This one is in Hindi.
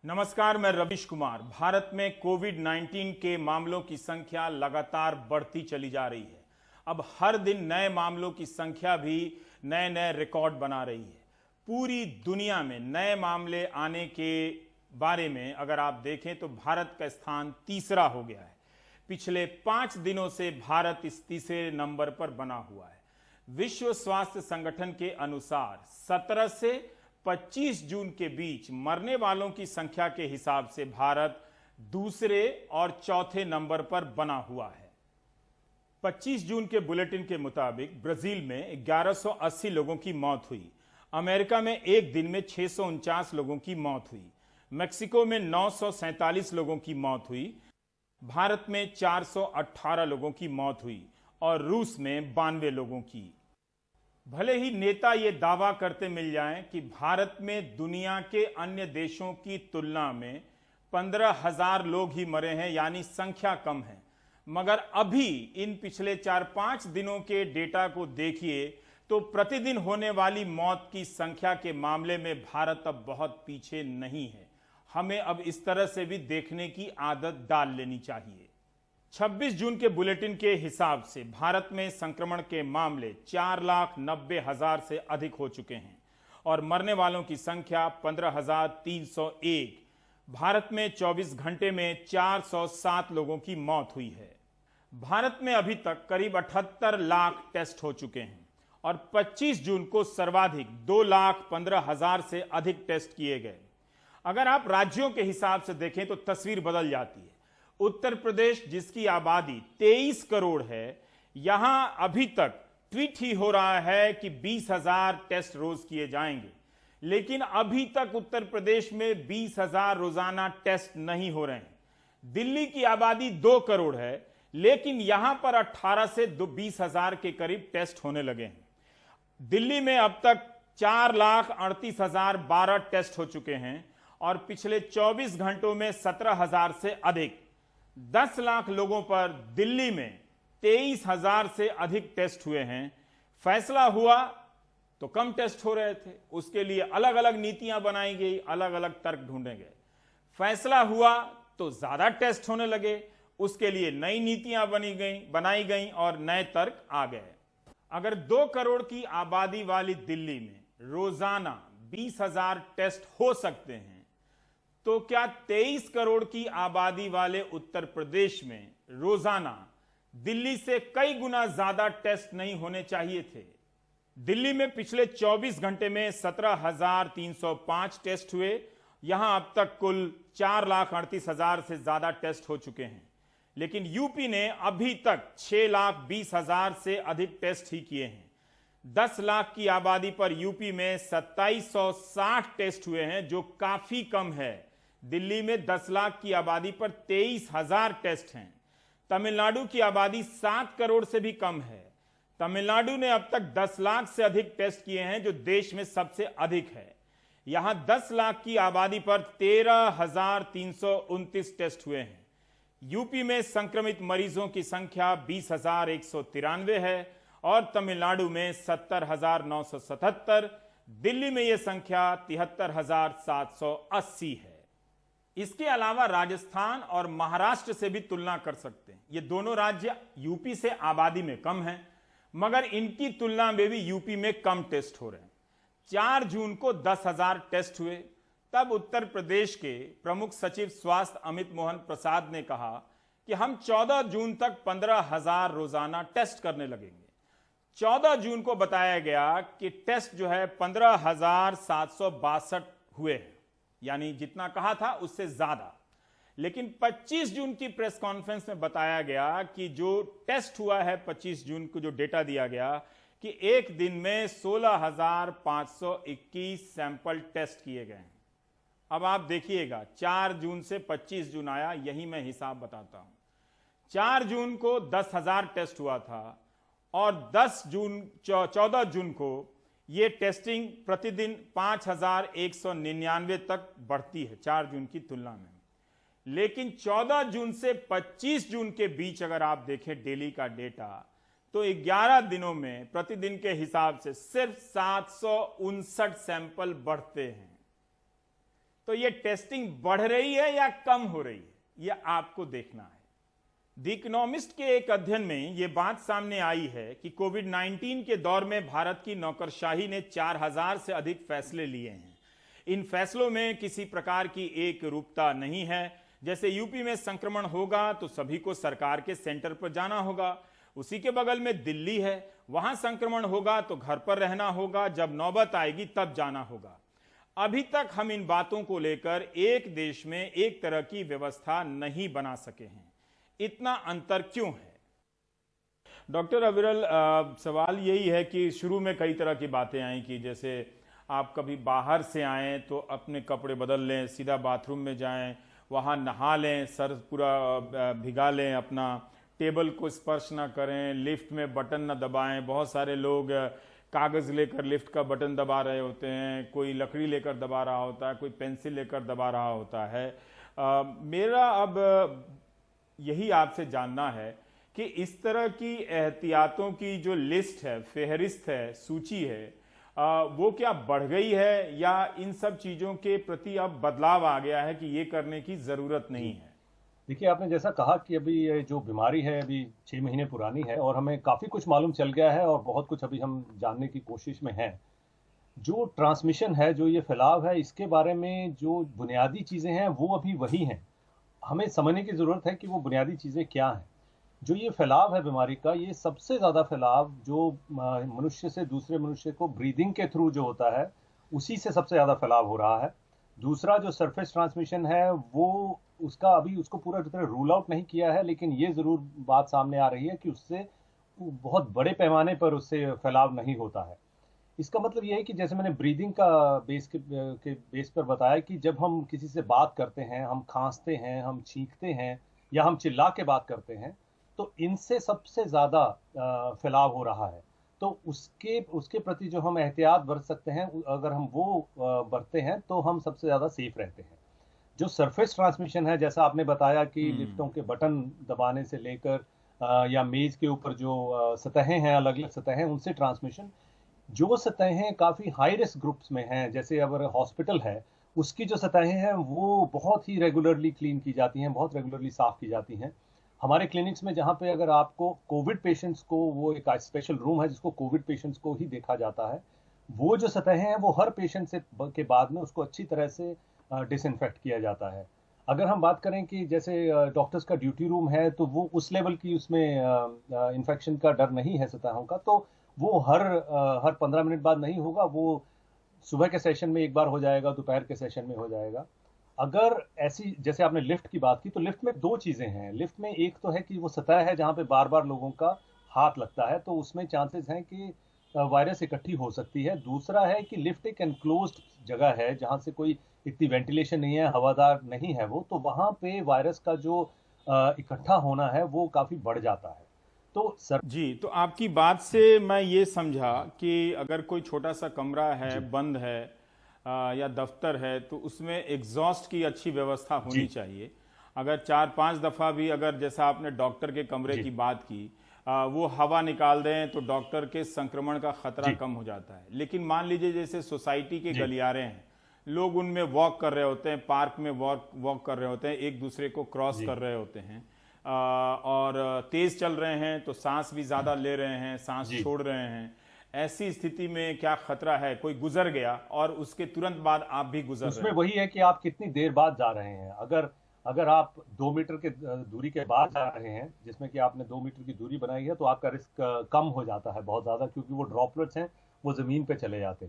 नमस्कार, मैं रवीश कुमार। भारत में कोविड-19 के मामलों की संख्या लगातार बढ़ती चली जा रही है। अब हर दिन नए मामलों की संख्या भी नए नए रिकॉर्ड बना रही है। पूरी दुनिया में नए मामले आने के बारे में अगर आप देखें तो भारत का स्थान तीसरा हो गया है। पिछले 5 दिनों से भारत इस तीसरे नंबर पर बना हुआ है। विश्व स्वास्थ्य संगठन के अनुसार 17 से 25 जून के बीच मरने वालों की संख्या के हिसाब से भारत दूसरे और चौथे नंबर पर बना हुआ है। 25 जून के बुलेटिन के मुताबिक ब्राजील में 1180 लोगों की मौत हुई। अमेरिका में एक दिन में 649 लोगों की मौत हुई। मेक्सिको में 947 लोगों की मौत हुई। भारत में 418 लोगों की मौत हुई और रूस में 92 लोगों की। भले ही नेता ये दावा करते मिल जाएं कि भारत में दुनिया के अन्य देशों की तुलना में 15,000 लोग ही मरे हैं, यानी संख्या कम है, मगर अभी इन पिछले 4-5 दिनों के डेटा को देखिए तो प्रतिदिन होने वाली मौत की संख्या के मामले में भारत अब बहुत पीछे नहीं है। हमें अब इस तरह से भी देखने की आदत डाल लेनी चाहिए। 26 जून के बुलेटिन के हिसाब से भारत में संक्रमण के मामले 4,90,000 से अधिक हो चुके हैं और मरने वालों की संख्या 15,301। भारत में 24 घंटे में 407 लोगों की मौत हुई है। भारत में अभी तक करीब 78 लाख टेस्ट हो चुके हैं और 25 जून को सर्वाधिक 2,15,000 से अधिक टेस्ट किए गए। अगर आप राज्यों के हिसाब से देखें तो तस्वीर बदल जाती है। उत्तर प्रदेश, जिसकी आबादी 23 करोड़ है, यहां अभी तक ट्वीट ही हो रहा है कि 20,000 टेस्ट रोज किए जाएंगे, लेकिन अभी तक उत्तर प्रदेश में 20,000 रोजाना टेस्ट नहीं हो रहे हैं। दिल्ली की आबादी 2 करोड़ है, लेकिन यहां पर 18 से 20,000 के करीब टेस्ट होने लगे हैं। दिल्ली में अब तक 4,38,012 टेस्ट हो चुके हैं और पिछले 24 घंटों में 17,000 से अधिक 10 लाख लोगों पर दिल्ली में 23,000 से अधिक टेस्ट हुए हैं। फैसला हुआ तो कम टेस्ट हो रहे थे, उसके लिए अलग अलग नीतियां बनाई गई, अलग अलग तर्क ढूंढे गए। फैसला हुआ तो ज्यादा टेस्ट होने लगे, उसके लिए नई नीतियां बनाई गई और नए तर्क आ गए। अगर 2 करोड़ की आबादी वाली दिल्ली में रोजाना 20,000 टेस्ट हो सकते हैं, तो क्या 23 करोड़ की आबादी वाले उत्तर प्रदेश में रोजाना दिल्ली से कई गुना ज्यादा टेस्ट नहीं होने चाहिए थे? दिल्ली में पिछले 24 घंटे में 17,305 टेस्ट हुए। यहां अब तक कुल 4,38,000 से ज्यादा टेस्ट हो चुके हैं, लेकिन यूपी ने अभी तक 6,20,000 से अधिक टेस्ट ही किए हैं। 10 लाख की आबादी पर यूपी में 2,760 टेस्ट हुए हैं, जो काफी कम है। दिल्ली में 10 लाख की आबादी पर 23,000 टेस्ट हैं। तमिलनाडु की आबादी 7 करोड़ से भी कम है। तमिलनाडु ने अब तक 10 लाख से अधिक टेस्ट किए हैं, जो देश में सबसे अधिक है। यहां 10 लाख की आबादी पर 13,329 टेस्ट हुए हैं। यूपी में संक्रमित मरीजों की संख्या 20,193 है और तमिलनाडु में 70,977। दिल्ली में यह संख्या 73,780 है। इसके अलावा राजस्थान और महाराष्ट्र से भी तुलना कर सकते हैं। ये दोनों राज्य यूपी से आबादी में कम हैं, मगर इनकी तुलना में भी यूपी में कम टेस्ट हो रहे हैं। 4 जून को 10,000 टेस्ट हुए। तब उत्तर प्रदेश के प्रमुख सचिव स्वास्थ्य अमित मोहन प्रसाद ने कहा कि हम 14 जून तक 15,000 रोजाना टेस्ट करने लगेंगे। 14 जून को बताया गया कि टेस्ट जो है 15,762 हुए हैं, यानी जितना कहा था उससे ज्यादा। लेकिन 25 जून की प्रेस कॉन्फ्रेंस में बताया गया कि जो टेस्ट हुआ है 25 जून को, जो डेटा दिया गया कि एक दिन में 16,521 सैंपल टेस्ट किए गए हैं। अब आप देखिएगा, 4 जून से 25 जून आया, यही मैं हिसाब बताता हूं। 4 जून को 10,000 टेस्ट हुआ था और 14 जून को ये टेस्टिंग प्रतिदिन 5,199 तक बढ़ती है 4 जून की तुलना में। लेकिन 14 जून से 25 जून के बीच अगर आप देखें डेली का डेटा, तो 11 दिनों में प्रतिदिन के हिसाब से सिर्फ 759 सैंपल बढ़ते हैं। तो ये टेस्टिंग बढ़ रही है या कम हो रही है, ये आपको देखना है। द इकोनॉमिस्ट के एक अध्ययन में यह बात सामने आई है कि कोविड 19 के दौर में भारत की नौकरशाही ने 4000 से अधिक फैसले लिए हैं। इन फैसलों में किसी प्रकार की एक रूपता नहीं है। जैसे यूपी में संक्रमण होगा तो सभी को सरकार के सेंटर पर जाना होगा, उसी के बगल में दिल्ली है, वहां संक्रमण होगा तो घर पर रहना होगा, जब नौबत आएगी तब जाना होगा। अभी तक हम इन बातों को लेकर एक देश में एक तरह की व्यवस्था नहीं बना सके हैं। इतना अंतर क्यों है? डॉक्टर अविरल, सवाल यही है कि शुरू में कई तरह की बातें आई कि जैसे आप कभी बाहर से आएँ तो अपने कपड़े बदल लें, सीधा बाथरूम में जाएं, वहाँ नहा लें, सर पूरा भिगा लें, अपना टेबल को स्पर्श ना करें, लिफ्ट में बटन ना दबाएं। बहुत सारे लोग कागज़ लेकर लिफ्ट का बटन दबा रहे होते हैं, कोई लकड़ी लेकर दबा रहा होता है, कोई पेंसिल लेकर दबा रहा होता है। मेरा अब यही आपसे जानना है कि इस तरह की एहतियातों की जो लिस्ट है, फेहरिस्त है, सूची है, वो क्या बढ़ गई है या इन सब चीज़ों के प्रति अब बदलाव आ गया है कि ये करने की ज़रूरत नहीं है? देखिए, आपने जैसा कहा कि अभी ये जो बीमारी है अभी 6 महीने पुरानी है और हमें काफ़ी कुछ मालूम चल गया है और बहुत कुछ अभी हम जानने की कोशिश में हैं। जो ट्रांसमिशन है, जो ये फैलाव है, इसके बारे में जो बुनियादी चीज़ें हैं वो अभी वही हैं। हमें समझने की ज़रूरत है कि वो बुनियादी चीज़ें क्या हैं। जो ये फैलाव है बीमारी का, ये सबसे ज़्यादा फैलाव जो मनुष्य से दूसरे मनुष्य को ब्रीदिंग के थ्रू जो होता है, उसी से सबसे ज़्यादा फैलाव हो रहा है। दूसरा जो सरफेस ट्रांसमिशन है, वो उसका अभी उसको पूरा तरह रूल आउट नहीं किया है, लेकिन ये ज़रूर बात सामने आ रही है कि उससे बहुत बड़े पैमाने पर उससे फैलाव नहीं होता है। इसका मतलब ये है कि जैसे मैंने ब्रीदिंग का बेस पर बताया कि जब हम किसी से बात करते हैं, हम खांसते हैं, हम छींकते हैं या हम चिल्ला के बात करते हैं, तो इनसे सबसे ज़्यादा फैलाव हो रहा है। तो उसके उसके प्रति जो हम एहतियात बरत सकते हैं, अगर हम वो बरतते हैं तो हम सबसे ज़्यादा सेफ रहते हैं। जो सरफेस ट्रांसमिशन है, जैसा आपने बताया कि लिफ्टों के बटन दबाने से लेकर या मेज के ऊपर जो सतहें हैं, अलग अलग सतहें, उनसे ट्रांसमिशन, जो सतहें काफ़ी हाई रिस्क ग्रुप्स में हैं, जैसे अगर हॉस्पिटल है, उसकी जो सतहें हैं वो बहुत ही रेगुलरली क्लीन की जाती हैं, बहुत रेगुलरली साफ़ की जाती हैं। हमारे क्लिनिक्स में जहाँ पे अगर आपको कोविड पेशेंट्स को, वो एक स्पेशल रूम है जिसको कोविड पेशेंट्स को ही देखा जाता है, वो जो सतहें हैं वो हर पेशेंट से के बाद में उसको अच्छी तरह से डिसइंफेक्ट किया जाता है। अगर हम बात करें कि जैसे डॉक्टर्स का ड्यूटी रूम है, तो वो उस लेवल की उसमें इन्फेक्शन का डर नहीं है सतहों का, तो वो हर 15 मिनट बाद नहीं होगा, वो सुबह के सेशन में एक बार हो जाएगा, दोपहर के सेशन में हो जाएगा। अगर ऐसी, जैसे आपने लिफ्ट की बात की, तो लिफ्ट में 2 चीज़ें हैं। लिफ्ट में एक तो है कि वो सतह है जहाँ पे बार-बार लोगों का हाथ लगता है, तो उसमें चांसेस हैं कि वायरस इकट्ठी हो सकती है। दूसरा है कि लिफ्ट एक एनक्लोज्ड जगह है जहाँ से कोई इतनी वेंटिलेशन नहीं है, हवादार नहीं है वो, तो वहाँ पे वायरस का जो इकट्ठा होना है वो काफ़ी बढ़ जाता है। तो जी, तो आपकी बात से मैं ये समझा कि अगर कोई छोटा सा कमरा है, बंद है, या दफ्तर है, तो उसमें एग्जॉस्ट की अच्छी व्यवस्था होनी चाहिए। अगर 4-5 दफ़ा भी, अगर जैसा आपने डॉक्टर के कमरे की बात की, वो हवा निकाल दें तो डॉक्टर के संक्रमण का खतरा कम हो जाता है। लेकिन मान लीजिए जैसे सोसाइटी के गलियारे हैं, लोग उनमें वॉक कर रहे होते हैं, पार्क में वॉक कर रहे होते हैं, एक दूसरे को क्रॉस कर रहे होते हैं, और तेज चल रहे हैं तो सांस भी ज्यादा ले रहे हैं, सांस छोड़ रहे हैं। ऐसी स्थिति में क्या खतरा है? कोई गुजर गया और उसके तुरंत बाद आप भी गुजर रहे हैं, उसमें वही है कि आप कितनी देर बाद जा रहे हैं। अगर अगर आप 2 मीटर के दूरी के बाद जा रहे हैं, जिसमें कि आपने 2 मीटर की दूरी बनाई है, तो आपका रिस्क कम हो जाता है बहुत ज़्यादा, क्योंकि वो ड्रॉपलेट्स हैं, वो ज़मीन पे चले जाते हैं।